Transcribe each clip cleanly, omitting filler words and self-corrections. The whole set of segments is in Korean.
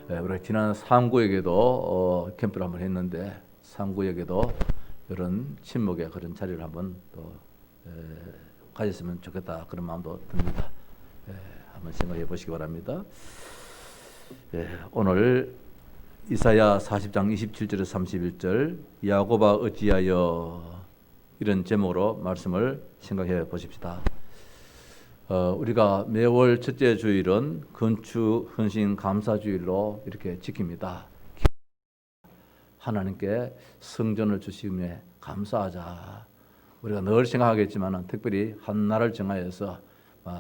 우리 지난 상구에게도 캠프를 한번 했는데 상구에게도 이런 친목의 그런 자리를 한번 또 가졌으면 좋겠다 그런 마음도 듭니다. 한번 생각해 보시기 바랍니다. 오늘 이사야 40장 27절에서 31절 야곱아 어찌하여 이런 제목으로 말씀을 생각해 보십시다. 우리가 매월 첫째 주일은 건축 헌신 감사주일로 이렇게 지킵니다. 하나님께 성전을 주심에 감사하자. 우리가 늘 생각하겠지만 특별히 한 날을 정하여서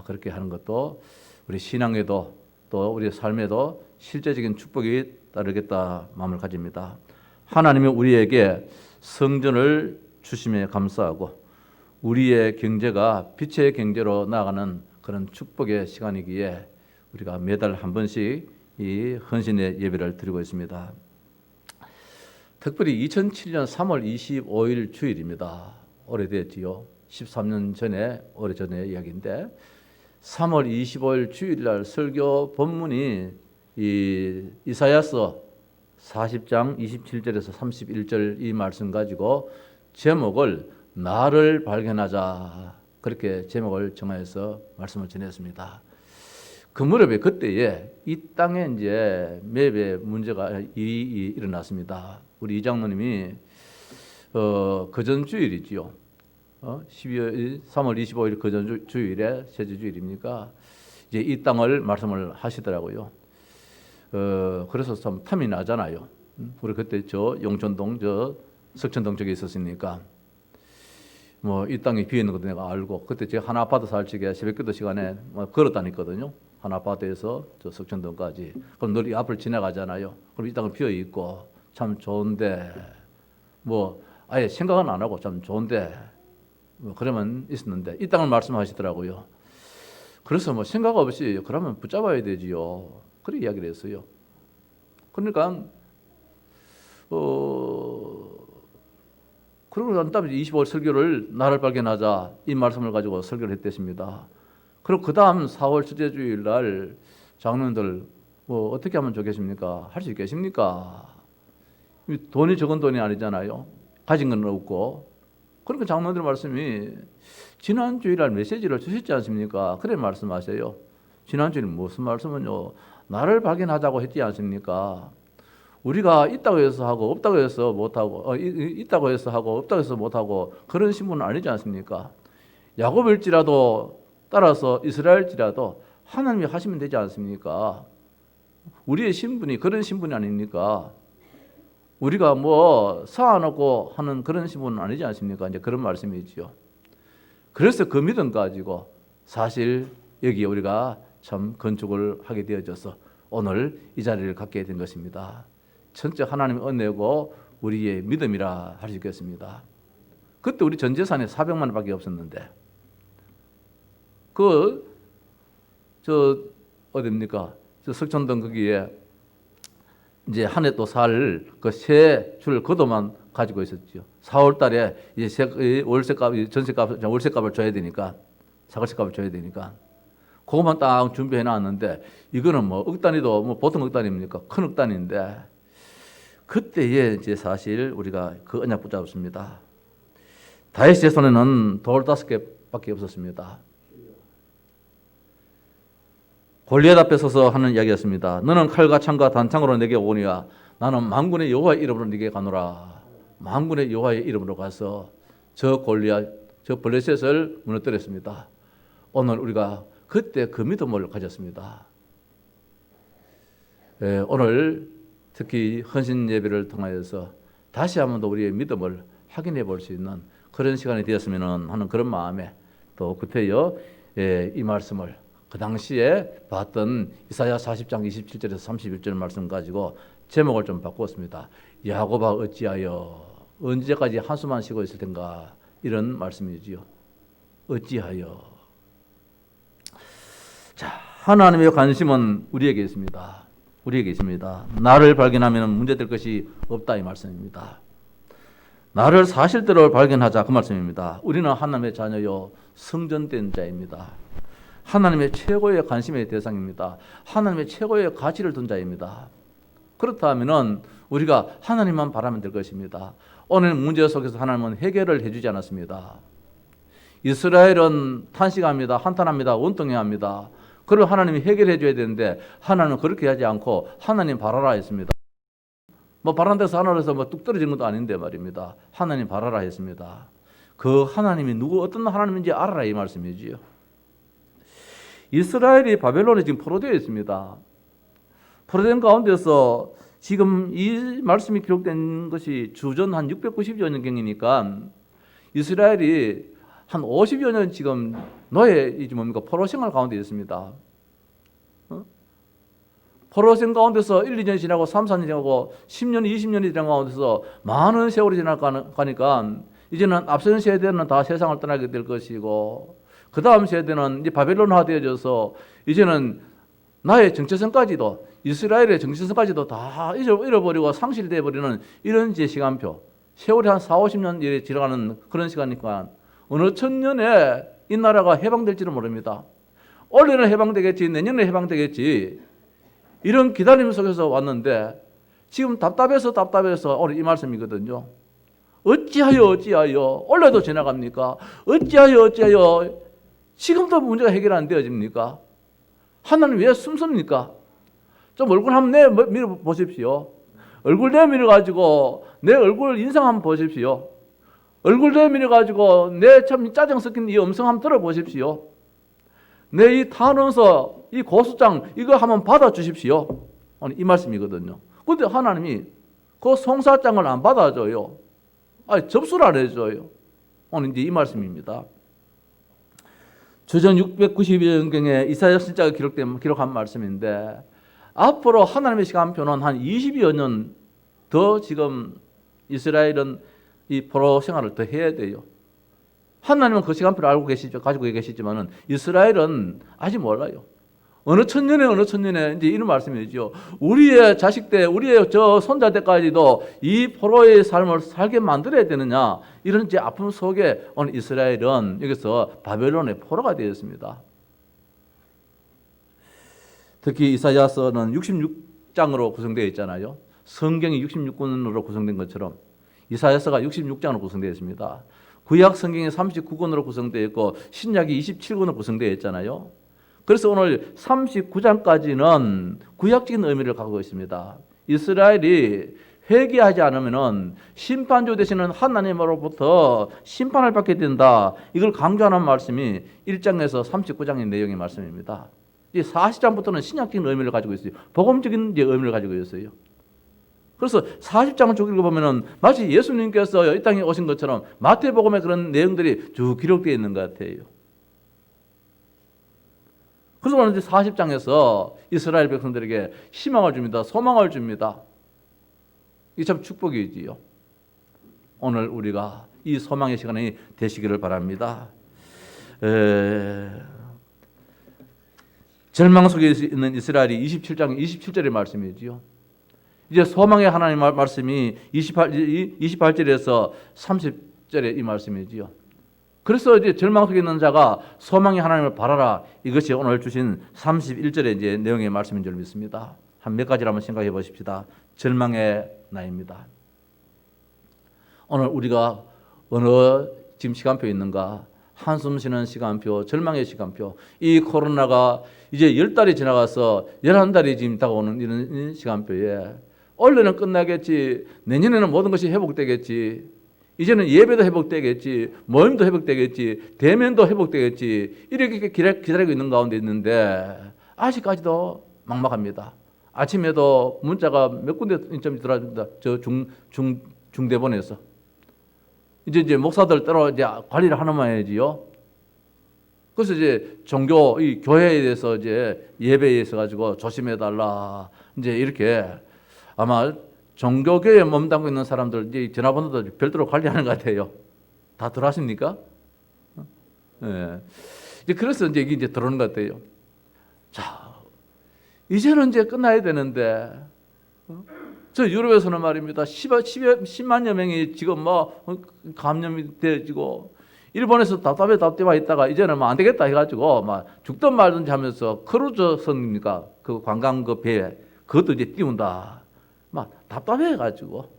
그렇게 하는 것도 우리 신앙에도 또 우리 삶에도 실제적인 축복이 따르겠다 마음을 가집니다. 하나님이 우리에게 성전을 주심에 감사하고 우리의 경제가 빛의 경제로 나아가는 그런 축복의 시간이기에 우리가 매달 한 번씩 이 헌신의 예배를 드리고 있습니다. 특별히 2007년 3월 25일 주일입니다. 오래됐지요. 13년 전에 오래전의 이야기인데 3월 25일 주일날 설교 본문이 이사야서 40장 27절에서 31절 이 말씀 가지고 제목을 나를 발견하자 그렇게 제목을 정하여서 말씀을 전했습니다. 그 무렵에 그때에 이 땅에 이제 매배 문제가 일이 일어났습니다. 우리 이장로님이 거전 주일이지요. 3월 25일 거전 주일에 세주 주일입니까? 이제 이 땅을 말씀을 하시더라고요. 그래서 참 탐이 나잖아요. 우리 그때 저 용천동 저 석천동 쪽에 있었으니까 이 땅이 비어 있는 것도 내가 알고 그때 제가 한 아파트 살 적에 새벽기도 시간에 걸어 다녔거든요. 한 아파트에서 저 석천동까지. 그럼 늘 이 앞을 지나가잖아요. 그럼 이 땅은 비어 있고 참 좋은데 아예 생각은 안 하고 참 좋은데 그러면 있었는데 이 땅을 말씀하시더라고요. 그래서 생각 없이 그러면 붙잡아야 되지요. 그렇게 이야기를 했어요. 그러니까 그러고 난 다음에 25일 설교를 나를 발견하자 이 말씀을 가지고 설교를 했댔습니다. 그리고 그 다음 4월 첫째 주일 날 장로님들 어떻게 하면 좋겠습니까? 할 수 있겠습니까? 돈이 적은 돈이 아니잖아요. 가진 건 없고. 그러니까 장로님들 말씀이 지난 주일 날 메시지를 주셨지 않습니까? 그래 말씀하세요. 지난 주일 무슨 말씀은요? 나를 발견하자고 했지 않습니까? 우리가 있다고 해서 하고 없다고 해서 못하고 있다고 해서 하고 없다고 해서 못하고 그런 신분은 아니지 않습니까? 야곱일지라도 따라서 이스라엘일지라도 하나님이 하시면 되지 않습니까? 우리의 신분이 그런 신분이 아닙니까? 우리가 쌓아놓고 하는 그런 신분은 아니지 않습니까? 이제 그런 말씀이지요. 그래서 그 믿음 가지고 사실 여기에 우리가 참 건축을 하게 되어져서 오늘 이 자리를 갖게 된 것입니다. 전적 하나님의 은혜고 우리의 믿음이라 할 수 있겠습니다. 그때 우리 전 재산이 400만 원밖에 없었는데 어딥니까? 저 석천동 거기에 이제 한 해 또 살 그 세 줄 걷어만 가지고 있었죠. 4월 달에 이제 월세값, 전세값, 월세값을 줘야 되니까 사과세값을 줘야 되니까 그것만 딱 준비해 놨는데 이거는 억 단위도 보통 억 단위입니까? 큰 억 단위인데 그때에 이제 사실 우리가 그 언약 붙잡았습니다. 다윗의 손에는 돌 5개밖에 없었습니다. 골리앗 앞에 서서 하는 이야기였습니다. 너는 칼과 창과 단창으로 내게 오니와 나는 만군의 여호와의 이름으로 네게 가노라. 만군의 여호와의 이름으로 가서 저 골리앗, 저 블레셋을 무너뜨렸습니다. 오늘 우리가 그때 그 믿음을 가졌습니다. 오늘 특히 헌신 예배를 통하여서 다시 한번 더 우리의 믿음을 확인해 볼 수 있는 그런 시간이 되었으면 하는 그런 마음에 또 그때요 이 말씀을 그 당시에 봤던 이사야 40장 27절에서 31절 말씀 가지고 제목을 좀 바꾸었습니다. 야곱아 어찌하여 언제까지 한숨만 쉬고 있을 텐가 이런 말씀이지요. 어찌하여 자 하나님의 관심은 우리에게 있습니다. 우리에게 있습니다. 나를 발견하면 문제될 것이 없다 이 말씀입니다. 나를 사실대로 발견하자 그 말씀입니다. 우리는 하나님의 자녀요 성전된 자입니다. 하나님의 최고의 관심의 대상입니다. 하나님의 최고의 가치를 둔 자입니다. 그렇다면은 우리가 하나님만 바라면 될 것입니다. 오늘 문제 속에서 하나님은 해결을 해주지 않았습니다. 이스라엘은 탄식합니다. 한탄합니다. 원통해합니다. 그럼 하나님이 해결해 줘야 되는데 하나님은 그렇게 하지 않고 하나님 바라라 했습니다. 뭐 바란 데서 하늘에서 뭐 뚝 떨어진 것도 아닌데 말입니다. 하나님 바라라 했습니다. 그 하나님이 어떤 하나님인지 알아라 이 말씀이지요. 이스라엘이 바벨론에 지금 포로되어 있습니다. 포로된 가운데서 지금 이 말씀이 기록된 것이 주전 한 690여 년경이니까 이스라엘이 한 50여 년 지금 노예이지 뭡니까? 포로 생활 가운데 있습니다. 포로 생활 가운데서 1, 2년 지나고 3, 4년 지나고 10년, 20년이 지난 가운데서 많은 세월이 지나가니까 이제는 앞선 세대는 다 세상을 떠나게 될 것이고 그 다음 세대는 이제 바벨론화 되어져서 이제는 나의 정체성까지도 이스라엘의 정체성까지도 다 잃어버리고 상실되어 버리는 이런 이제 시간표, 세월이 한 4, 50년 이래 지나가는 그런 시간이니까 어느 천년에 이 나라가 해방될지는 모릅니다. 올해는 해방되겠지, 내년에 해방되겠지, 이런 기다림 속에서 왔는데 지금 답답해서 오늘 이 말씀이거든요. 어찌하여 올해도 지나갑니까? 어찌하여 지금도 문제가 해결 안 되어집니까? 하나님 왜 숨습니까? 좀 얼굴 한번 밀어 보십시오. 얼굴 내밀어 가지고 내 얼굴 인상 한번 보십시오. 얼굴 내밀어 가지고 내 참 짜증 섞인 이 음성 한번 들어 보십시오. 내 이 탄원서, 이 고소장 이거 한번 받아 주십시오. 이 말씀이거든요. 근데 하나님이 그 송사장을 안 받아줘요. 접수를 안 해줘요. 오늘 이제 이 말씀입니다. 주전 690년경에 이사야 신자가 기록한 말씀인데 앞으로 하나님의 시간표는 한 20여 년 더 지금 이스라엘은 이 포로 생활을 더 해야 돼요. 하나님은 그 시간표를 알고 계시죠. 가지고 계시지만은 이스라엘은 아직 몰라요. 어느 천년에 이제 이런 말씀이죠. 우리의 자식 때, 우리의 저 손자 때까지도 이 포로의 삶을 살게 만들어야 되느냐, 이런 이제 아픔 속에 오늘 이스라엘은 여기서 바벨론의 포로가 되었습니다. 특히 이사야서는 66장으로 구성되어 있잖아요. 성경이 66권으로 구성된 것처럼 이사야서가 66장으로 구성되어 있습니다. 구약 성경이 39권으로 구성되어 있고 신약이 27권으로 구성되어 있잖아요. 그래서 오늘 39장까지는 구약적인 의미를 갖고 있습니다. 이스라엘이 회개하지 않으면 심판주 되시는 하나님으로부터 심판을 받게 된다. 이걸 강조하는 말씀이 1장에서 39장의 내용의 말씀입니다. 이 40장부터는 신약적인 의미를 가지고 있어요. 복음적인 의미를 가지고 있어요. 그래서 40장을 쭉 읽어보면 마치 예수님께서 이 땅에 오신 것처럼 마태복음에 그런 내용들이 쭉 기록되어 있는 것 같아요. 그래서 오늘 40장에서 이스라엘 백성들에게 희망을 줍니다. 소망을 줍니다. 이게 참 축복이지요. 오늘 우리가 이 소망의 시간이 되시기를 바랍니다. 절망 속에 있는 이스라엘이 27장 27절의 말씀이지요. 이제 소망의 하나님 말씀이 28절에서 30절의 이 말씀이지요. 그래서 이제 절망 속에 있는 자가 소망의 하나님을 바라라. 이것이 오늘 주신 31절의 이제 내용의 말씀인 줄 믿습니다. 한 몇 가지를 한번 생각해 보십시다. 절망의 나입니다. 오늘 우리가 어느 지금 시간표에 있는가? 한숨 쉬는 시간표, 절망의 시간표. 이 코로나가 이제 10달이 지나가서 11달이 지금 다가오는 이런 시간표에 원래는 끝나겠지, 내년에는 모든 것이 회복되겠지, 이제는 예배도 회복되겠지, 모임도 회복되겠지, 대면도 회복되겠지, 이렇게 기다리고 있는 가운데 있는데 아직까지도 막막합니다. 아침에도 문자가 몇 군데 인점이 들어왔습니다. 저 중대본에서 이제 목사들 따로 이제 관리를 하는 해야지요. 그래서 이제 종교 이 교회에 대해서 이제 예배에 있어 가지고 조심해 달라. 이제 이렇게 아마 종교교회에 몸담고 있는 사람들 이제 전화번호도 별도로 관리하는 것 같아요. 다 들어왔습니까? 네. 이제 그래서 이제 이게 이제 들어오는 것 같아요. 자, 이제는 이제 끝나야 되는데, 저 유럽에서는 말입니다. 10만여 명이 지금 뭐 감염이 되어지고, 일본에서 답답해 있다가 이제는 뭐 안 되겠다 해가지고 막 죽든 말든지 하면서 크루즈 선입니까? 그 관광 그 배, 그것도 이제 띄운다. 막 답답해가지고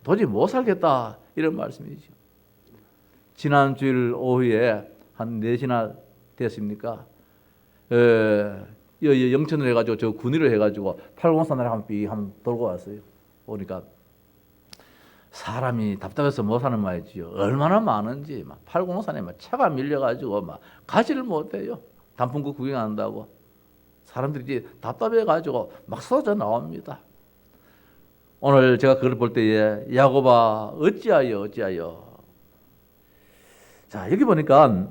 도저히 못 살겠다 이런 말씀이죠. 지난 주일 오후에 한 4시나 됐습니까? 영천을 해가지고 저 군위를 해가지고 팔공산을 한번 돌고 왔어요. 보니까 사람이 답답해서 못 사는 말이지요. 얼마나 많은지 막 팔공산에 막 차가 밀려가지고 막 가지를 못해요. 단풍국 구경한다고 사람들이 이제 답답해가지고 막 쏟아 나옵니다. 오늘 제가 그걸 볼 때에 야곱아 어찌하여 자 여기 보니까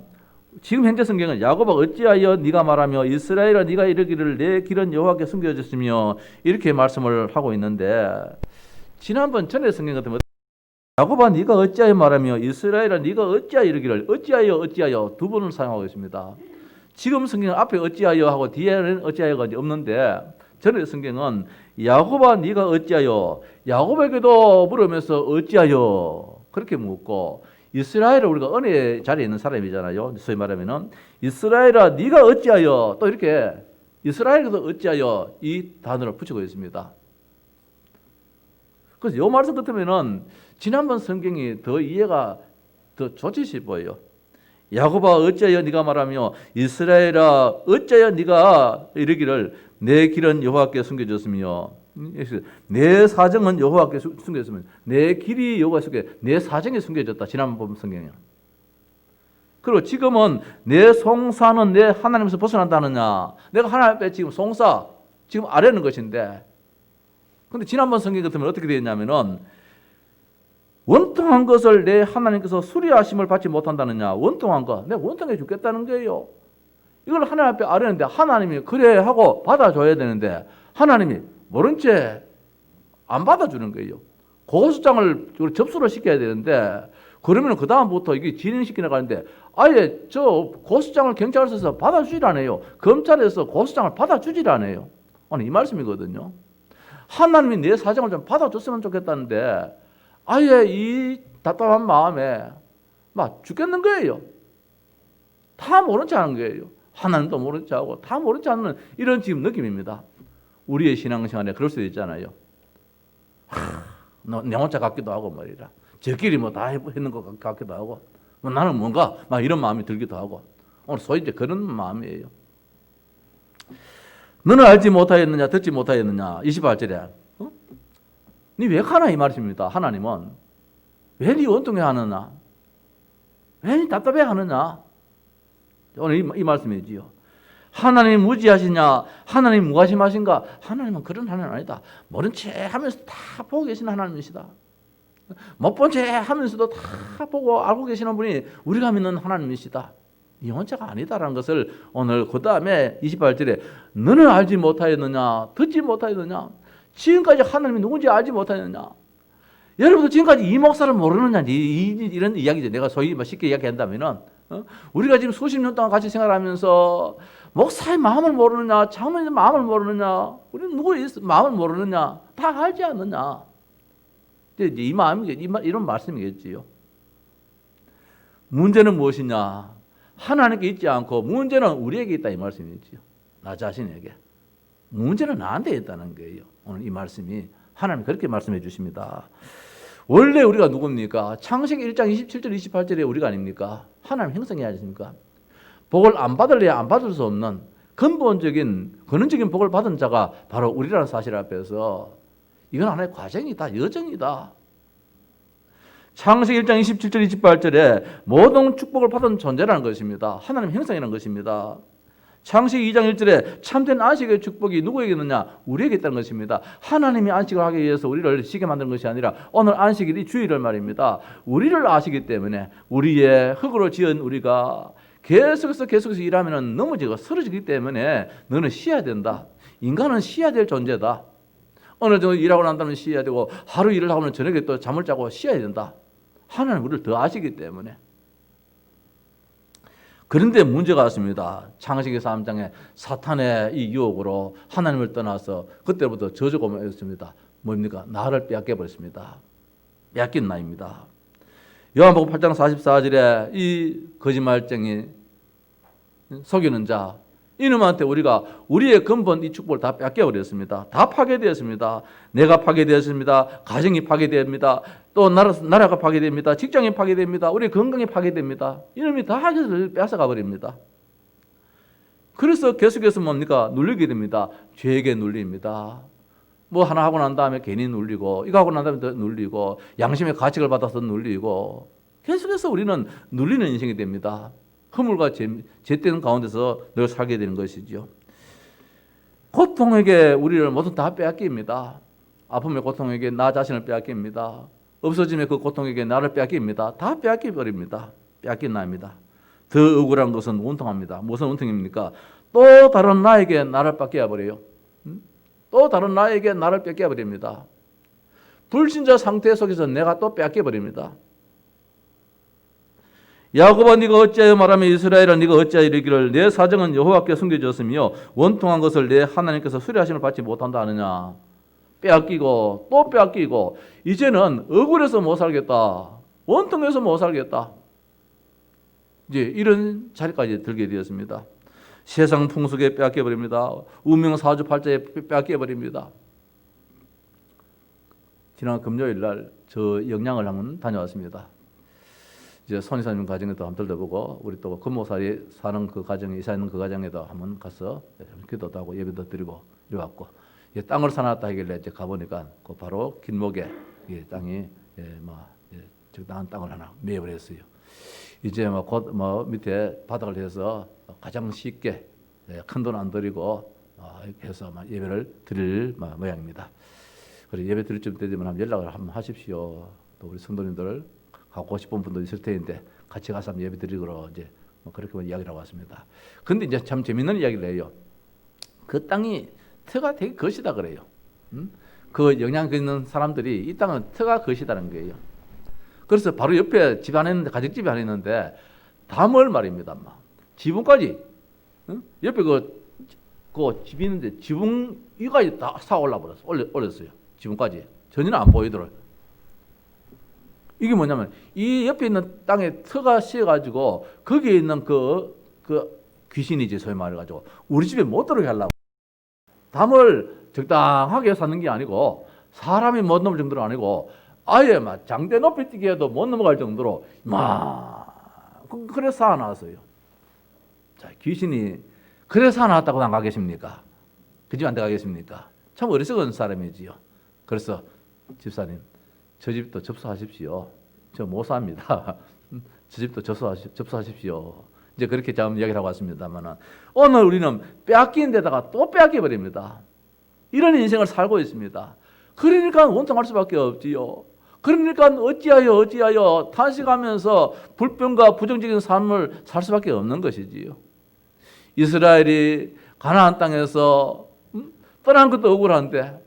지금 현재 성경은 야곱아 어찌하여 네가 말하며 이스라엘아 네가 이르기를 내 길은 여호와께 숨겨졌으며 이렇게 말씀을 하고 있는데 지난번 전에 성경 같으면 야곱아 네가 어찌하여 말하며 이스라엘아 네가 어찌하여 이르기를 어찌하여 두 번을 사용하고 있습니다. 지금 성경 앞에 어찌하여 하고 뒤에는 어찌하여가 없는데 전에 성경은 야곱아 네가 어찌하여 야곱에게도 물으면서 어찌하여 그렇게 묻고 이스라엘은 우리가 은혜 자리에 있는 사람이잖아요. 소위 말하면은 이스라엘아 네가 어찌하여 또 이렇게 이스라엘에게도 어찌하여 이 단어를 붙이고 있습니다. 그래서 이 말씀 같으면은 지난번 성경이 더 이해가 더 좋지 싶어요. 야곱아 어찌하여 네가 말하며 이스라엘아 어찌하여 네가 이르기를 내 길은 여호와께 숨겨졌으며 내 사정은 여호와께 숨겨졌으며 내 길이 여호와께 숨겨 내 사정이 숨겨졌다. 지난번 성경이요. 그리고 지금은 내 송사는 내 하나님에서 벗어난다느냐. 내가 하나님 앞에 지금 송사 지금 아래는 것인데 근데 지난번 성경 같으면 어떻게 되어 있냐면은 원통한 것을 내 하나님께서 수리하심을 받지 못한다느냐. 원통한 거 내가 원통해 죽겠다는 거예요. 이걸 하나님 앞에 아뢰는데 하나님이 그래 하고 받아줘야 되는데 하나님이 모른 채 안 받아주는 거예요. 고소장을 접수를 시켜야 되는데 그러면 그 다음부터 이게 진행시켜 나가는데 아예 저 고소장을 경찰서에서 받아주질 않아요. 검찰에서 고소장을 받아주질 않아요. 오늘 이 말씀이거든요. 하나님이 내 사정을 좀 받아줬으면 좋겠다는데 아예 이 답답한 마음에 막 죽겠는 거예요. 다 모른 체 하는 거예요. 하나님도 모른 체 하고 다 모른 체 하는 이런 지금 느낌입니다. 우리의 신앙생활에 그럴 수도 있잖아요. 내 혼자 같기도 하고 말이라. 저끼리 뭐 다 했는 것 같기도 하고 뭐 나는 뭔가 막 이런 마음이 들기도 하고 오늘 소위 이제 그런 마음이에요. 너는 알지 못하였느냐 듣지 못하였느냐 28절에 니 왜 가나 이 말씀입니다. 하나님은 왜 니 원통해 하느냐 왜 니 답답해 하느냐 오늘 이 말씀이지요. 하나님 무지하시냐 하나님 무관심하신가. 하나님은 그런 하나님 아니다. 모른 채 하면서 다 보고 계시는 하나님이시다. 못 본 채 하면서도 다 보고 알고 계시는 분이 우리가 믿는 하나님이시다. 이 혼자가 아니다라는 것을 오늘 그 다음에 28절에 너는 알지 못하였느냐 듣지 못하였느냐 지금까지 하나님이 누군지 알지 못하였느냐. 여러분도 지금까지 이 목사를 모르느냐 이런 이야기죠. 내가 소위 쉽게 이야기한다면은 우리가 지금 수십 년 동안 같이 생활하면서 목사의 마음을 모르느냐 장로의 마음을 모르느냐 우리는 누구의 마음을 모르느냐 다 알지 않느냐. 이 마음이 이런 말씀이겠지요. 문제는 무엇이냐. 하나님께 있지 않고 문제는 우리에게 있다 이 말씀이지요. 나 자신에게. 문제는 나한테 있다는 거예요. 오늘 이 말씀이 하나님 그렇게 말씀해 주십니다. 원래 우리가 누굽니까? 창세기 1장 27절 28절에 우리가 아닙니까? 하나님 형상이 아니십니까? 복을 안 받을래야 안 받을 수 없는 근본적인 근원적인 복을 받은 자가 바로 우리라는 사실 앞에서 이건 하나의 과정이다. 여정이다. 창세기 1장 27절 28절에 모든 축복을 받은 존재라는 것입니다. 하나님 형상이라는 것입니다. 창세기 2장 1절에 참된 안식의 축복이 누구에게 있느냐? 우리에게 있다는 것입니다. 하나님이 안식을 하기 위해서 우리를 쉬게 만든 것이 아니라 오늘 안식일이 주일을 말입니다. 우리를 아시기 때문에 우리의 흙으로 지은 우리가 계속해서 일하면 넘어지고 쓰러지기 때문에 너는 쉬어야 된다. 인간은 쉬어야 될 존재다. 어느 정도 일하고 난 다음에 쉬어야 되고 하루 일을 하면 저녁에 또 잠을 자고 쉬어야 된다. 하나님 우리를 더 아시기 때문에. 그런데 문제가 왔습니다. 창세기 3장에 사탄의 이 유혹으로 하나님을 떠나서 그때부터 저주가 오였습니다. 뭡니까? 나를 빼앗겨 버렸습니다. 빼앗긴 나입니다. 요한복음 8장 44절에 이 거짓말쟁이 속이는 자 이놈한테 우리가 우리의 근본 이 축복을 다 뺏겨버렸습니다. 다 파괴되었습니다. 내가 파괴되었습니다. 가정이 파괴됩니다. 또 나라가 파괴됩니다. 직장이 파괴됩니다. 우리 건강이 파괴됩니다. 이놈이 다 뺏어가 버립니다. 그래서 계속해서 뭡니까? 눌리게 됩니다. 죄에게 눌립니다. 뭐 하나 하고 난 다음에 괜히 눌리고, 이거 하고 난 다음에 더 눌리고, 양심의 가책을 받아서 눌리고, 계속해서 우리는 눌리는 인생이 됩니다. 허물과 죄된 가운데서 늘 살게 되는 것이죠. 고통에게 우리를 모두 다 빼앗깁니다. 아픔의 고통에게 나 자신을 빼앗깁니다. 없어짐의 그 고통에게 나를 빼앗깁니다. 다 빼앗겨버립니다. 빼앗긴나입니다. 더 억울한 것은 원통합니다. 무슨 원통입니까? 또 다른 나에게 나를 뺏겨버려요. 또 다른 나에게 나를 뺏겨버립니다. 불신자 상태 속에서 내가 또 뺏겨버립니다. 야곱아 네가 어찌하여 말하며 이스라엘아 네가 어찌하여 이르기를 내 사정은 여호와께 숨겨졌으며 원통한 것을 내 하나님께서 수리하심을 받지 못한다 하느냐. 빼앗기고 또 빼앗기고 이제는 억울해서 못 살겠다. 원통해서 못 살겠다. 이제 이런 자리까지 들게 되었습니다. 세상 풍속에 빼앗겨버립니다. 운명사주팔자에 빼앗겨버립니다. 지난 금요일 날 저 영양을 한번 다녀왔습니다. 이제 손이사님 가정에도 한번 들러보고 우리 또 근모사에 사는 그 가정에 이사 있는 그 가정에도 한번 가서 기도도 하고 예배도 드리고 이래갖고 땅을 사놨다 하길래 이제 가보니까 그 바로 길목에 땅이 적당한 땅을 하나 매입을 했어요. 이제 곧 밑에 바닥을 해서 가장 쉽게 큰 돈 안 들이고 이렇게 해서 예배를 드릴 모양입니다. 그래서 예배 드릴 쯤 되면 한번 연락을 한번 하십시오. 또 우리 성도님들 가고 싶은 분도 있을 텐데 같이 가서 한번 예배 드리고 이제 그렇게 이야기를 하고 왔습니다. 근데 이제 참 재밌는 이야기를 해요. 그 땅이 터가 되게 것이다 그래요. 그 영향 있는 사람들이 이 땅은 터가 것이다는 거예요. 그래서 바로 옆에 집 안에 있는데 가정집이 하나 있는데 담을 말입니다. 지붕까지 옆에 그 집이 있는데 지붕 위까지 다 쌓아 올렸어요. 지붕까지 전혀 안 보이더라고요. 이게 뭐냐면 이 옆에 있는 땅에 터가 씌어가지고 거기에 있는 그 귀신이지 소위 말해가지고 우리 집에 못 들어오게 하려고 담을 적당하게 쌓는 게 아니고 사람이 못 넘을 정도로 아니고 아예 장대 높이 뛰게 해도 못 넘어갈 정도로 그래서 쌓아놨어요. 자, 귀신이 그래서 쌓아놨다고 안 가겠습니까? 그 집 안 들어가겠습니까? 참 어리석은 사람이지요. 그래서 집사님 저 집도 접수하십시오. 저 못 삽니다. 저 집도 접수하십시오. 이제 그렇게 좀 이야기를 하고 왔습니다만은 오늘 우리는 빼앗긴 데다가 또 빼앗겨 버립니다. 이런 인생을 살고 있습니다. 그러니까 원통할 수밖에 없지요. 그러니까 어찌하여 탄식하면서 불평과 부정적인 삶을 살 수밖에 없는 것이지요. 이스라엘이 가나안 땅에서 떠난 것도 억울한데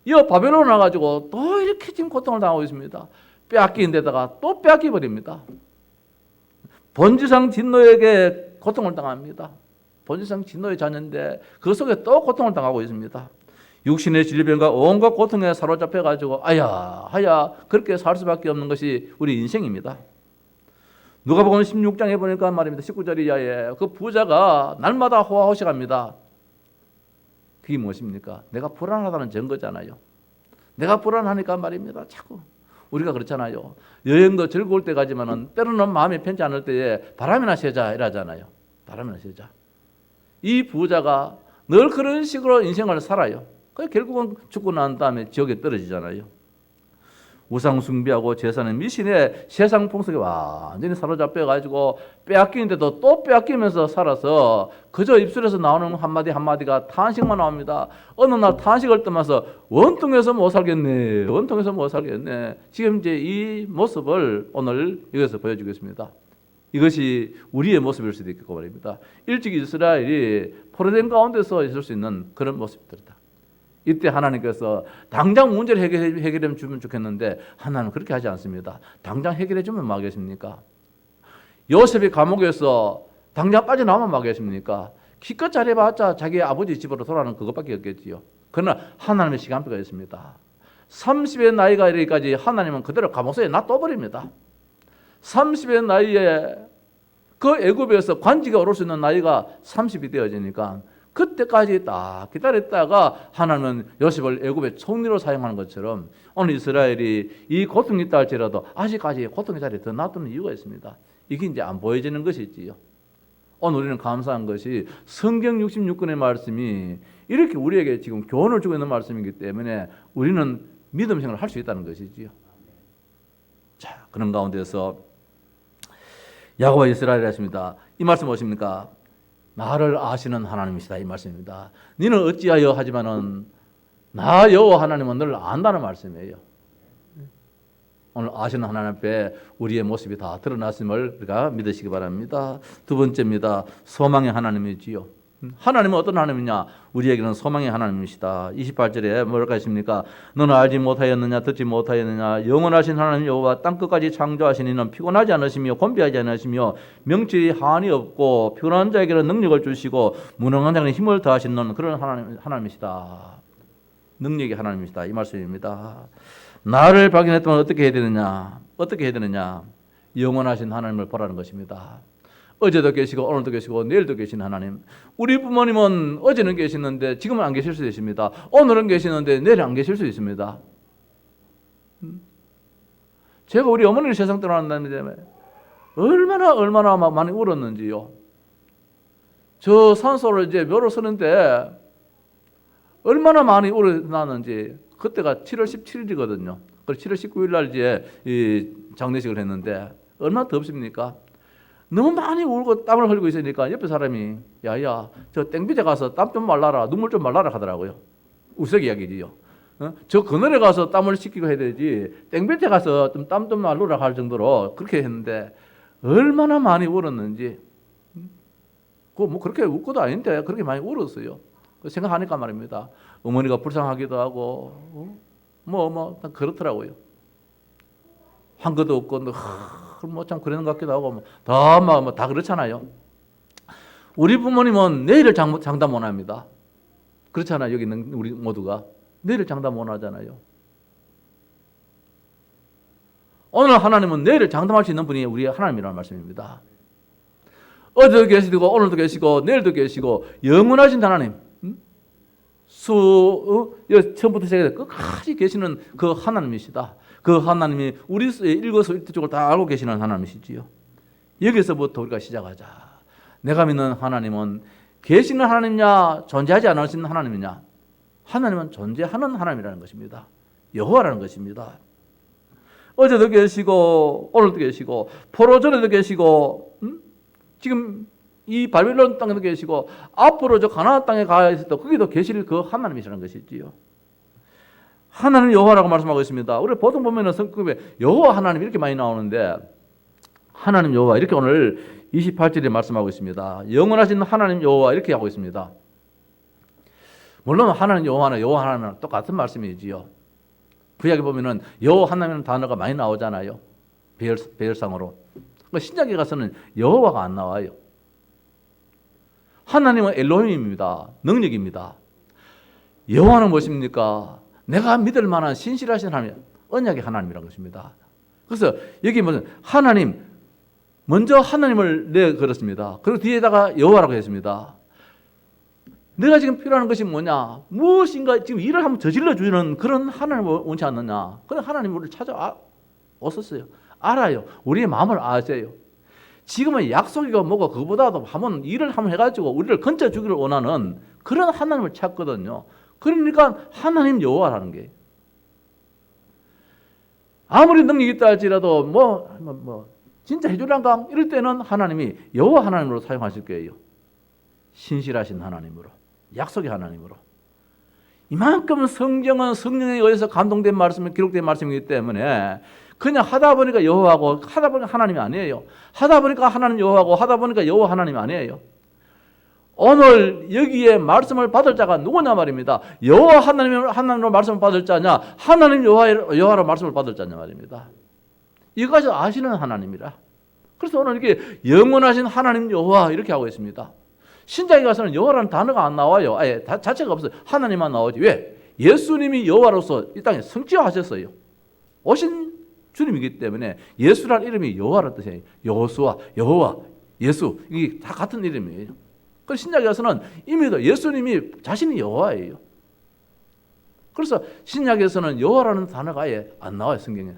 이 바벨론 와가지고 또 이렇게 지금 고통을 당하고 있습니다. 빼앗긴 데다가 또 빼앗겨 버립니다. 본지상 진노에게 고통을 당합니다. 본지상 진노의 자녀인데 그 속에 또 고통을 당하고 있습니다. 육신의 질병과 온갖 고통에 사로잡혀가지고 하야 그렇게 살 수밖에 없는 것이 우리 인생입니다. 누가복음 16장에 보니까 말입니다. 19절 이하에 그 부자가 날마다 호화호식합니다. 그게 무엇입니까? 내가 불안하다는 증거잖아요. 내가 불안하니까 말입니다. 자꾸 우리가 그렇잖아요. 여행도 즐거울 때 가지만은 때로는 마음이 편치 않을 때에 바람이나 쐬자 이러잖아요. 바람이나 쐬자. 이 부자가 늘 그런 식으로 인생을 살아요. 결국은 죽고 난 다음에 지옥에 떨어지잖아요. 우상 숭배하고 제사는 미신에 세상 풍속에 완전히 사로잡혀가지고 빼앗기는데도 또 빼앗기면서 살아서 그저 입술에서 나오는 한마디 한마디가 탄식만 나옵니다. 어느 날 탄식을 떠나서 원통해서 못 살겠네. 원통해서 못 살겠네. 지금 이제 이 모습을 오늘 여기서 보여주겠습니다. 이것이 우리의 모습일 수도 있겠고 말입니다. 일찍 이스라엘이 포로된 가운데서 있을 수 있는 그런 모습들이다. 이때 하나님께서 당장 문제를 해결해 주면 좋겠는데 하나님은 그렇게 하지 않습니다. 당장 해결해 주면 뭐 하겠습니까? 요셉이 감옥에서 당장 빠져나오면 뭐 하겠습니까? 기껏 잘해봤자 자기 아버지 집으로 돌아가는 그것밖에 없겠지요. 그러나 하나님의 시간표가 있습니다. 30의 나이가 이르기까지 하나님은 그대로 감옥에 놔둬버립니다. 30의 나이에 그 애굽에서 관직에 오를 수 있는 나이가 30이 되어지니까 그때까지 딱 기다렸다가 하나님은 요셉을 애굽의 총리로 사용하는 것처럼 오늘 이스라엘이 이 고통이 있다 할지라도 아직까지 고통의 자리에 더 놔두는 이유가 있습니다. 이게 이제 안 보여지는 것이지요. 오늘 우리는 감사한 것이 성경 66권의 말씀이 이렇게 우리에게 지금 교훈을 주고 있는 말씀이기 때문에 우리는 믿음 생활을 할 수 있다는 것이지요. 자, 그런 가운데서 야곱과 이스라엘이 했습니다. 이 말씀 무엇입니까? 나를 아시는 하나님이시다, 이 말씀입니다. 너는 어찌하여 하지만은 나 여호와 하나님은 너를 안다는 말씀이에요. 오늘 아시는 하나님 앞에 우리의 모습이 다 드러났음을 우리가 믿으시기 바랍니다. 두 번째입니다. 소망의 하나님이지요. 하나님은 어떤 하나님이냐? 우리에게는 소망의 하나님이시다. 28절에 뭐랄까 했습니까? 너는 알지 못하였느냐, 듣지 못하였느냐? 영원하신 하나님 여호와 땅끝까지 창조하신 이는 피곤하지 않으시며 곤비하지 않으시며 명철이 한이 없고 피곤한 자에게는 능력을 주시고 무능한 자에게는 힘을 더하신 너는 그런 하나님이시다. 능력의 하나님이시다, 이 말씀입니다. 나를 발견했다면 어떻게 해야 되느냐? 어떻게 해야 되느냐? 영원하신 하나님을 보라는 것입니다. 어제도 계시고 오늘도 계시고 내일도 계신 하나님. 우리 부모님은 어제는 계시는데 지금은 안 계실 수 있습니다. 오늘은 계시는데 내일은 안 계실 수 있습니다. 제가 우리 어머니를 세상 떠난다는데 얼마나 많이 울었는지요. 저 산소를 이제 묘로 서는데 얼마나 많이 울어났는지. 그때가 7월 17일이거든요. 그래서 7월 19일 날 이제 이 장례식을 했는데 얼마나 덥습니까? 너무 많이 울고 땀을 흘리고 있으니까 옆에 사람이 야야 저 땡볕에 가서 땀 좀 말라라, 눈물 좀 말라라 하더라고요. 우스갯 이야기지요. 저 그늘에 가서 땀을 식히고 해야 되지 땡볕에 가서 좀 땀 좀 말르라 할 정도로 그렇게 했는데 얼마나 많이 울었는지. 뭐 그렇게 울 것도 아닌데 그렇게 많이 울었어요. 생각하니까 말입니다. 어머니가 불쌍하기도 하고 뭐 그렇더라고요. 한 것도 없고 뭐 참 그러는 것 같기도 하고 다 그렇잖아요. 우리 부모님은 내일을 장담 못 합니다. 그렇잖아요. 여기 있는 우리 모두가 내일을 장담 못 하잖아요. 오늘 하나님은 내일을 장담할 수 있는 분이 우리 하나님이라는 말씀입니다. 어제도 계시고 오늘도 계시고 내일도 계시고 영원하신 하나님, 처음부터 시작해서 끝까지 계시는 그 하나님이시다. 그 하나님이 우리 일거수일투족을 다 알고 계시는 하나님이시지요. 여기서부터 우리가 시작하자. 내가 믿는 하나님은 계시는 하나님이냐 존재하지 않으시는 하나님이냐? 하나님은 존재하는 하나님이라는 것입니다. 여호와라는 것입니다. 어제도 계시고 오늘도 계시고 포로전에도 계시고 지금 이 바빌론 땅에도 계시고 앞으로 저 가나안 땅에 가서도 거기도 계실 그 하나님이시라는 것이지요. 하나님 여호와라고 말씀하고 있습니다. 우리 보통 보면은 성경에 여호와 하나님 이렇게 많이 나오는데 하나님 여호와 이렇게 오늘 28절에 말씀하고 있습니다. 영원하신 하나님 여호와 이렇게 하고 있습니다. 물론 하나님 여호와는 여호와 하나님은 똑같은 말씀이지요. 구약에 보면은 여호와 하나님이라는 단어가 많이 나오잖아요. 배열상으로. 신약에 가서는 여호와가 안 나와요. 하나님은 엘로힘입니다. 능력입니다. 여호와는 무엇입니까? 내가 믿을 만한 신실하신 하나님, 언약의 하나님이라는 것입니다. 그래서 여기 무슨 하나님, 먼저 하나님을 내걸었습니다. 그리고 뒤에다가 여호와라고 했습니다. 내가 지금 필요한 것이 뭐냐? 무엇인가 지금 일을 한번 저질러 주는 그런 하나님을 원치 않느냐? 그런 하나님을 우리를 찾아왔었어요. 알아요. 우리의 마음을 아세요. 지금은 약속이고 뭐고 그보다도 한번 일을 한번 해가지고 우리를 건져 주기를 원하는 그런 하나님을 찾거든요. 그러니까 하나님 여호와라는 게 아무리 능력이 있다 할지라도 뭐 진짜 해주란가 이럴 때는 하나님이 여호와 하나님으로 사용하실 거예요. 신실하신 하나님으로, 약속의 하나님으로. 이만큼 성경은 성령에 의해서 감동된 말씀, 기록된 말씀이기 때문에 그냥 하다 보니까 여호와고 하다 보니까 하나님이 아니에요. 하다 보니까 하나님 여호와고 하다 보니까 여호와 하나님이 아니에요. 오늘 여기에 말씀을 받을 자가 누구냐 말입니다. 여호와 하나님으로 말씀을 받을 자냐, 하나님 여호와로 말씀을 받을 자냐 말입니다. 이것까지 아시는 하나님이라. 그래서 오늘 이렇게 영원하신 하나님 여호와 이렇게 하고 있습니다. 신약에 가서는 여호와라는 단어가 안 나와요. 아예 자체가 없어요. 하나님만 나오지. 왜? 예수님이 여호와로서 이 땅에 성취하셨어요. 오신 주님이기 때문에 예수라는 이름이 여호와라는 뜻이에요. 여호수아, 여호와 예수, 이게 다 같은 이름이에요. 그 신약에서는 이미 예수님이 자신이 여호와예요. 그래서 신약에서는 여호와라는 단어가 아예 안 나와요, 성경에.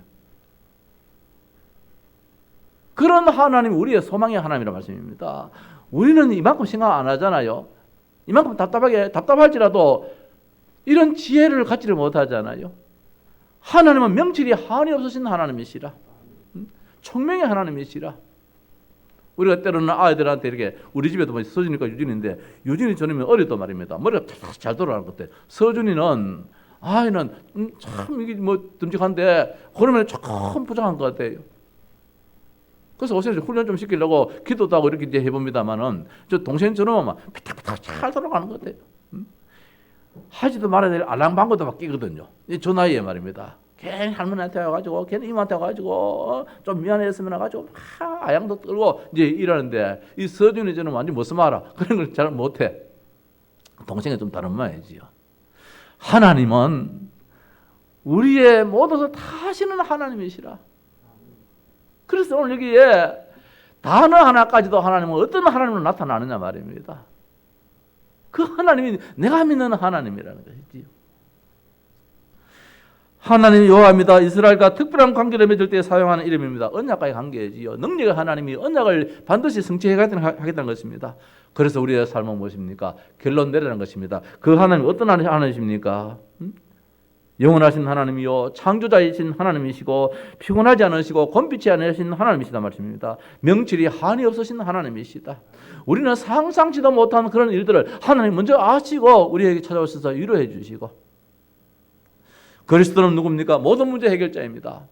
그런 하나님이 우리의 소망의 하나님이라는 말씀입니다. 우리는 이만큼 생각 안 하잖아요. 이만큼 답답할지라도 이런 지혜를 갖지를 못하잖아요. 하나님은 명철이 한이 없으신 하나님이시라. 총명의 하나님이시라. 우리가 때로는 아이들한테 이렇게, 우리 집에도 뭐 서준이가 유진인데, 유진이 저놈이 어렸단 말입니다. 머리가 잘 돌아가는 것 같아. 서준이는 아이는 참 이게 뭐 듬직한데 그러면 조금 부족한 것 같아요. 그래서 어제 훈련 좀 시키려고 기도도 하고 이렇게 이제 해봅니다만은 저 동생처럼 막 피탁피탁 잘 돌아가는 것 같아요. 하지도 말아야 될 알랑방구도 막 끼거든요. 저 나이에 말입니다. 괜히 할머니한테 와가지고, 괜히 이모한테 와가지고, 좀 미안했으면 와가지고, 아양도 떨고, 이제 이러는데, 이 서준이 저는 완전 못 쓰마라. 그런 걸 잘 못해. 동생이 좀 다른 말이지요. 하나님은 우리의 모든 것을 다 하시는 하나님이시라. 그래서 오늘 여기에 단어 하나까지도 하나님은 어떤 하나님으로 나타나느냐 말입니다. 그 하나님이 내가 믿는 하나님이라는 것이지요. 하나님이 여호와입니다. 이스라엘과 특별한 관계를 맺을 때 사용하는 이름입니다. 언약과의 관계지요. 능력의 하나님이 언약을 반드시 성취하겠다는 것입니다. 그래서 우리의 삶은 무엇입니까? 결론 내리는 것입니다. 그 하나님 어떤 하나님이십니까? 영원하신 하나님이요, 창조자이신 하나님이시고 피곤하지 않으시고 곤비치 않으신 하나님이시다 말씀입니다. 명철이 한이 없으신 하나님이시다. 우리는 상상치도 못한 그런 일들을 하나님 먼저 아시고 우리에게 찾아오셔서 위로해 주시고, 그리스도는 누굽니까? 모든 문제 해결자입니다.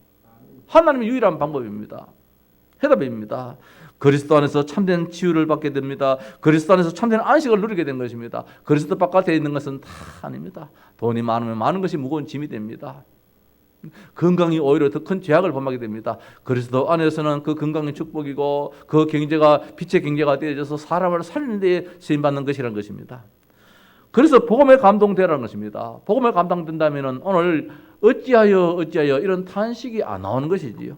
하나님의 유일한 방법입니다. 해답입니다. 그리스도 안에서 참된 치유를 받게 됩니다. 그리스도 안에서 참된 안식을 누리게 된 것입니다. 그리스도 바깥에 있는 것은 다 아닙니다. 돈이 많으면 많은 것이 무거운 짐이 됩니다. 건강이 오히려 더 큰 죄악을 범하게 됩니다. 그리스도 안에서는 그 건강이 축복이고 그 경제가 빛의 경제가 되어져서 사람을 살리는 데 쓰임받는 것이라는 것입니다. 그래서 복음에 감동되라는 것입니다. 복음에 감동된다면 오늘 어찌하여 이런 탄식이 안 나오는 것이지요.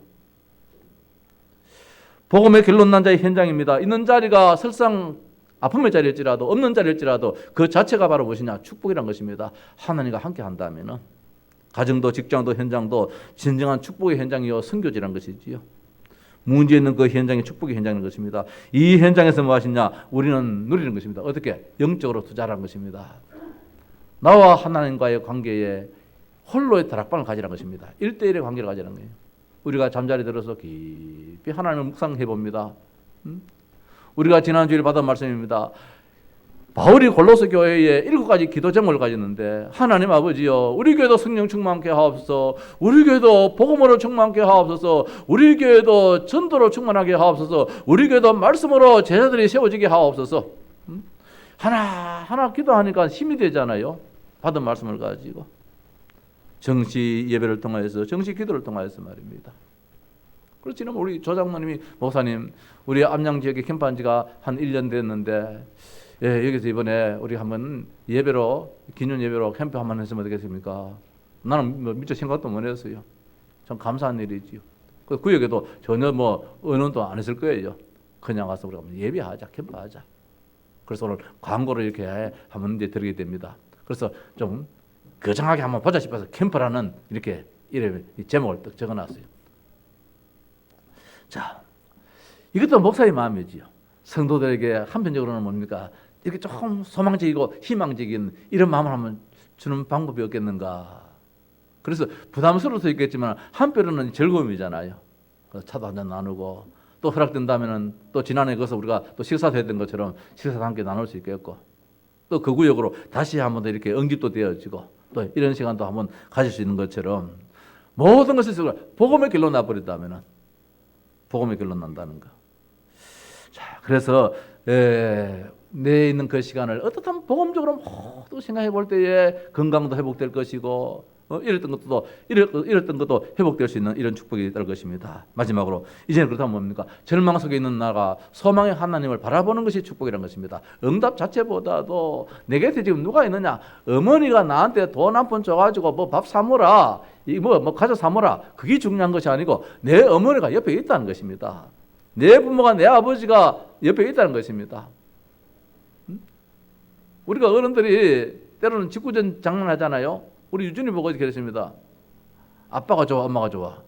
복음의 결론 난 자의 현장입니다. 있는 자리가 설상 아픔의 자리일지라도 없는 자리일지라도 그 자체가 바로 무엇이냐? 축복이란 것입니다. 하나님과 함께 한다면 가정도 직장도 현장도 진정한 축복의 현장이요 선교지란 것이지요. 문제 있는 그 현장이 축복의 현장인 것입니다. 이 현장에서 무엇이냐? 우리는 누리는 것입니다. 어떻게? 영적으로 투자하는 것입니다. 나와 하나님과의 관계에 홀로의 다락방을 가지라는 것입니다. 1대1의 관계를 가지라는 거예요. 우리가 잠자리 들어서 깊이 하나님을 묵상해 봅니다. 우리가 지난주에 받은 말씀입니다. 바울이 골로새 교회에 7가지 기도 제목을 가졌는데, 하나님 아버지여, 우리 교회도 성령 충만케 하옵소서, 우리 교회도 복음으로 충만케 하옵소서, 우리 교회도 전도로 충만하게 하옵소서, 우리 교회도 말씀으로 제자들이 세워지게 하옵소서. 하나하나 기도하니까 힘이 되잖아요. 받은 말씀을 가지고 정시 예배를 통하여서, 정시 기도를 통하여서 말입니다. 그렇지는 우리 조장모님이, 목사님, 우리 암양 지역에 캠프한 지가 한 1년 됐는데, 예, 여기서 이번에 우리 한번 예배로, 기념 예배로 캠프 한번 했으면 어떻겠습니까? 나는 뭐 미처 생각도 못 했어요. 참 감사한 일이지요. 그 구역에도 전혀 뭐 의논도 안 했을 거예요. 그냥 와서 우리가 예배하자, 캠프하자. 그래서 오늘 광고를 이렇게 한번 이제 드리게 됩니다. 그래서 좀 거창하게 한번 보자 싶어서 캠프라는 이렇게 이름, 제목을 딱 적어놨어요. 자, 이것도 목사의 마음이지요. 성도들에게 한편적으로는 뭡니까? 이렇게 조금 소망적이고 희망적인 이런 마음을 한번 주는 방법이 없겠는가. 그래서 부담스러울 수 있겠지만 한편으로는 즐거움이잖아요. 차도 한잔 나누고, 또 허락된다면 또 지난해 거기서 우리가 또 식사도 했던 것처럼 식사도 함께 나눌 수 있겠고, 또 그 구역으로 다시 한번 더 이렇게 응집도 되어지고, 또 이런 시간도 한번 가질 수 있는 것처럼 모든 것을 복음의 길로 나버린다면 복음의 길로 난다는 거. 자, 그래서 내 있는 그 시간을 어떻든 복음적으로 모두 생각해 볼 때에 건강도 회복될 것이고, 이랬던 것도 회복될 수 있는 이런 축복이 될 것입니다. 마지막으로 이제는 그렇다면 뭡니까? 절망 속에 있는 나가 소망의 하나님을 바라보는 것이 축복이라는 것입니다. 응답 자체보다도 내 곁에 지금 누가 있느냐? 어머니가 나한테 돈 한 푼 줘가지고 뭐 밥 사모라, 뭐 과자 사모라, 그게 중요한 것이 아니고 내 어머니가 옆에 있다는 것입니다. 내 부모가, 내 아버지가 옆에 있다는 것입니다. 우리가 어른들이 때로는 직구전 장난하잖아요. 우리 유준이 보고 그랬습니다. 아빠가 좋아, 엄마가 좋아.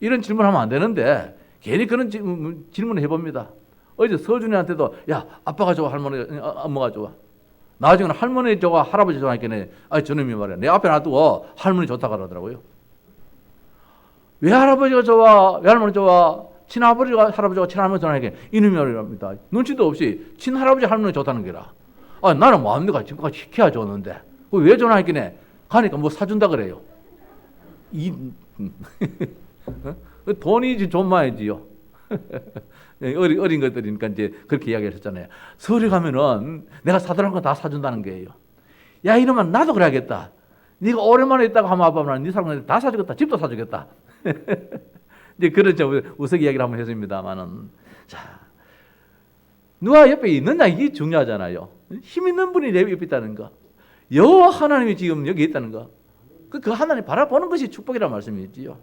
이런 질문하면 안 되는데 괜히 그런 질문을 해봅니다. 어제 서준이한테도 야, 아빠가 좋아, 할머니, 엄마가 좋아. 나중에는 할머니 좋아, 할아버지 좋아 하니까 저놈이 말이야. 내 앞에 놔두고 할머니 좋다 그러더라고요. 왜 할아버지가 좋아, 왜 할머니 좋아? 친아버지가 할아버지가 친할머니 좋아 하니까 이놈이 말입니다. 눈치도 없이 친할아버지 할머니 좋다는 게라. 나는 마음대로 지금까지 시켜야 줬는데 왜 전화했긴 가니까 뭐 사준다 그래요. 돈이 좀 많이지요. 어린 것들이니까 이제 그렇게 이야기를 했잖아요. 서울에 가면은 내가 사달라는 거 다 사준다는 거예요. 야, 이놈아, 나도 그래야겠다. 네가 오랜만에 있다가 한번 와보면 네 사람한테 다 사주겠다. 집도 사주겠다. 이제 그런 우스갯 이야기를 한번 했습니다만은, 자, 누가 옆에 있느냐 이게 중요하잖아요. 힘 있는 분이 내 옆에 있다는 거, 여호와 하나님이 지금 여기 있다는 거, 그 하나님 바라보는 것이 축복이라는 말씀이지요.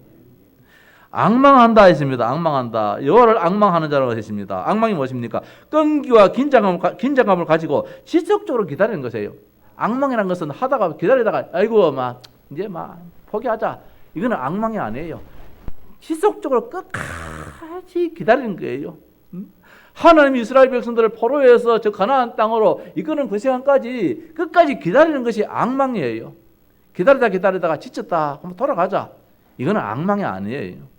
앙망한다 했습니다. 앙망한다. 여호와를 앙망하는 자라고 했습니다. 앙망이 무엇입니까? 끈기와 긴장감을 가지고 지속적으로 기다리는 것이에요. 앙망이라는 것은 하다가 기다리다가 아이고 막 이제 막 포기하자. 이거는 앙망이 아니에요. 지속적으로 끝까지 기다리는 거예요. 하나님이 이스라엘 백성들을 포로에서 저 가나안 땅으로 이끄는 그 시간까지 끝까지 기다리는 것이 앙망이에요. 기다리다가 지쳤다. 그럼 돌아가자. 이거는 앙망이 아니에요.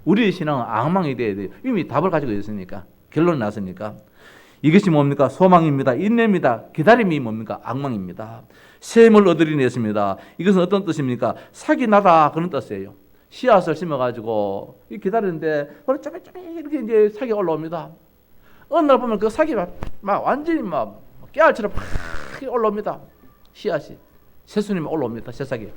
우리의 신앙은 앙망이 돼야 돼요. 이미 답을 가지고 있으니까. 결론이 났으니까. 이것이 뭡니까? 소망입니다. 인내입니다. 기다림이 뭡니까? 앙망입니다. 샘을 얻으리니 했습니다. 이것은 어떤 뜻입니까? 삭이 나다 그런 뜻이에요. 씨앗을 심어가지고 기다리는데 쪼매쪼매 이렇게 이제 삭이 올라옵니다. 어느 날 보면 그 삭이 막 완전히 막 깨알처럼 막 올라옵니다. 씨앗이 새순이면 올라옵니다. 새싹이.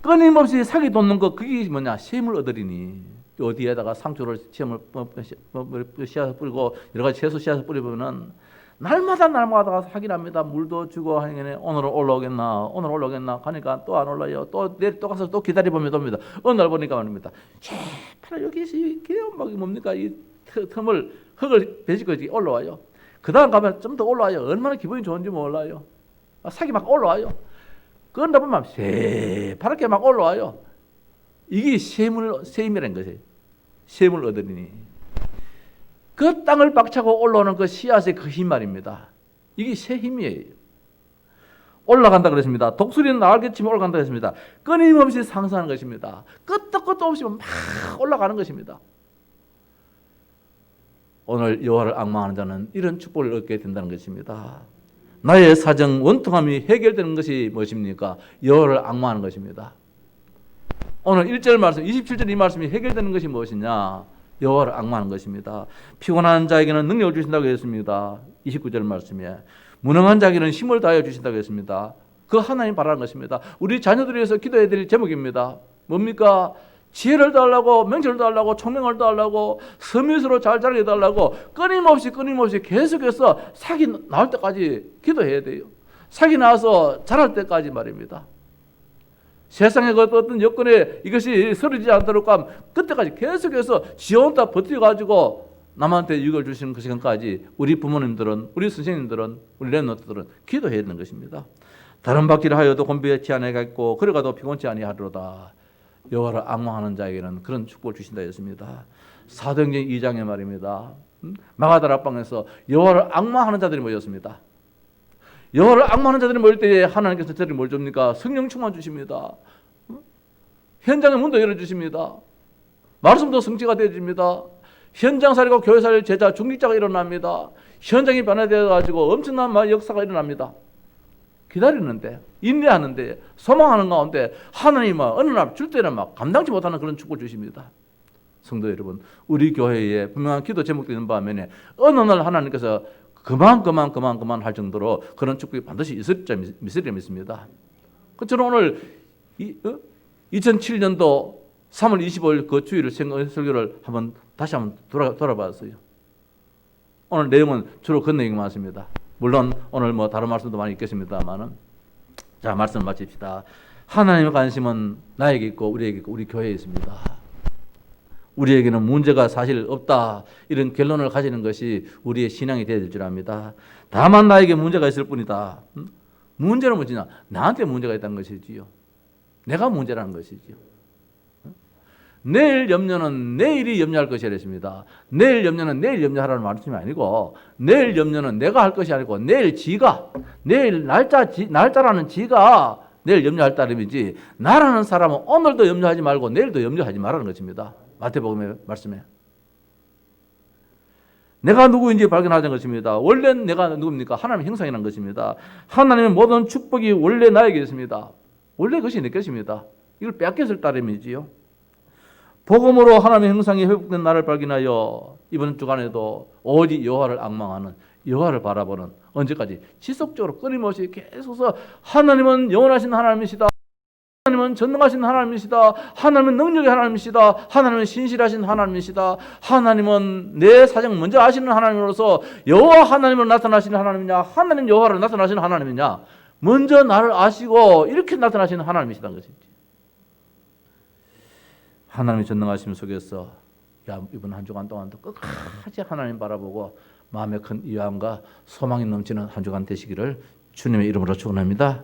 끊임없이 삭이 돋는 거 그게 뭐냐? 샘을 얻으리니. 어디에다가 상추를 씨앗을 뿌리고 여러 가지 채소 씨앗을 뿌리면은 날마다 삭이 납니다. 물도 주고 하니 오늘은 올라오겠나 가니까 또 안 올라요. 또 내일 또 가서 또 기다려보면 됩니다. 어느 날 보니까 말입니다. 파라 여기 막 뭡니까? 이 틈을 흙을 베지고 올라와요. 그 다음 가면 좀 더 올라와요. 얼마나 기분이 좋은지 몰라요. 삭이 막 올라와요. 그런다 보면 새파랗게 막 올라와요. 이게 샘이라는 것이에요. 샘을 얻으리니. 그 땅을 박차고 올라오는 그 씨앗의 그 힘 말입니다. 이게 새 힘이에요. 올라간다 그랬습니다. 독수리는 날개치며 올라간다 그랬습니다. 끊임없이 상승하는 것입니다. 끝도 없이 막 올라가는 것입니다. 오늘 여호와를 앙망하는 자는 이런 축복을 얻게 된다는 것입니다. 나의 사정 원통함이 해결되는 것이 무엇입니까? 여호와를 앙망하는 것입니다. 오늘 1절 말씀, 27절 이 말씀이 해결되는 것이 무엇이냐? 여호와를 앙망하는 것입니다. 피곤한 자에게는 능력을 주신다고 했습니다. 29절 말씀에 무능한 자에게는 힘을 다하여 주신다고 했습니다. 그 하나님 바라는 것입니다. 우리 자녀들을 위해서 기도해야 될 제목입니다. 뭡니까? 지혜를 달라고, 명철을 달라고, 총명을 달라고, 서밋으로 잘 자라게 달라고 끊임없이 계속해서 삭이 나올 때까지 기도해야 돼요. 삭이 나와서 자랄 때까지 말입니다. 세상의 어떤 여건에 이것이 서리지 않도록 하면 그때까지 계속해서 지원다 버텨가지고 남한테 유익을 주시는 그 시간까지 우리 부모님들은, 우리 선생님들은, 우리 랩런트들은 기도해야 되는 것입니다. 다른 받기를 하여도 곤비치 아니하겠고 그래가도 피곤치 아니하리로다. 여호와를 앙망하는 자에게는 그런 축복을 주신다 했습니다. 사도행전 2장의 말입니다. 마가다라 방에서 여호와를 앙망하는 자들이 모였습니다. 여호와를 앙망하는 자들이 모일 때에 하나님께서 저들이 뭘 줍니까? 성령 충만 주십니다. 현장의 문도 열어주십니다. 말씀도 성취가 되어집니다. 현장 살리고 교회 살릴 제자 중직자가 일어납니다. 현장이 변화되어가지고 엄청난 역사가 일어납니다. 기다리는데, 인내하는데, 소망하는 가운데 하나님은 어느 날 줄 때는 막 감당치 못하는 그런 축복을 주십니다. 성도 여러분, 우리 교회에 분명한 기도 제목도 있는 반면에 어느 날 하나님께서 그만 할 정도로 그런 축복이 반드시 있으리라 믿습니다. 저는 오늘 2007년도 3월 25일 그 주일을 설교를 다시 한번 돌아봤어요. 오늘 내용은 주로 그 내용이 많습니다. 물론 오늘 뭐 다른 말씀도 많이 있겠습니다만은, 자, 말씀을 마칩시다. 하나님의 관심은 나에게 있고 우리에게 있고 우리 교회에 있습니다. 우리에게는 문제가 사실 없다. 이런 결론을 가지는 것이 우리의 신앙이 되어야 될 줄 압니다. 다만 나에게 문제가 있을 뿐이다. 문제는 뭐지냐? 나한테 문제가 있다는 것이지요. 내가 문제라는 것이지요. 내일 염려는 내일이 염려할 것이라 했습니다. 내일 염려는 내일 염려하라는 말씀이 아니고 내일 염려는 내가 할 것이 아니고 내일 지가 내일 날짜라는 지가 내일 염려할 따름이지 나라는 사람은 오늘도 염려하지 말고 내일도 염려하지 말라는 것입니다. 마태복음의 말씀에 내가 누구인지 발견하자는 것입니다. 원래 내가 누굽니까? 하나님의 형상이라는 것입니다. 하나님의 모든 축복이 원래 나에게 있습니다. 원래 그것이 내 것입니다. 이걸 빼앗겼을 따름이지요. 복음으로 하나님의 형상이 회복된 나를 발견하여 이번 주간에도 오직 여호와를 앙망하는 여호와를 바라보는 언제까지 지속적으로 끊임없이 계속해서 하나님은 영원하신 하나님이시다. 하나님은 전능하신 하나님이시다. 하나님은 능력의 하나님이시다. 하나님은 신실하신 하나님이시다. 하나님은 내 사정 먼저 아시는 하나님으로서 여호와 하나님으로 나타나시는 하나님이냐 하나님 여호와로 나타나시는 하나님이냐 먼저 나를 아시고 이렇게 나타나시는 하나님이시다는 것이지. 하나님의 전능하심 속에서 이번 한 주간 동안도 끝까지 하나님 바라보고 마음의 큰 위안과 소망이 넘치는 한 주간 되시기를 주님의 이름으로 축원합니다.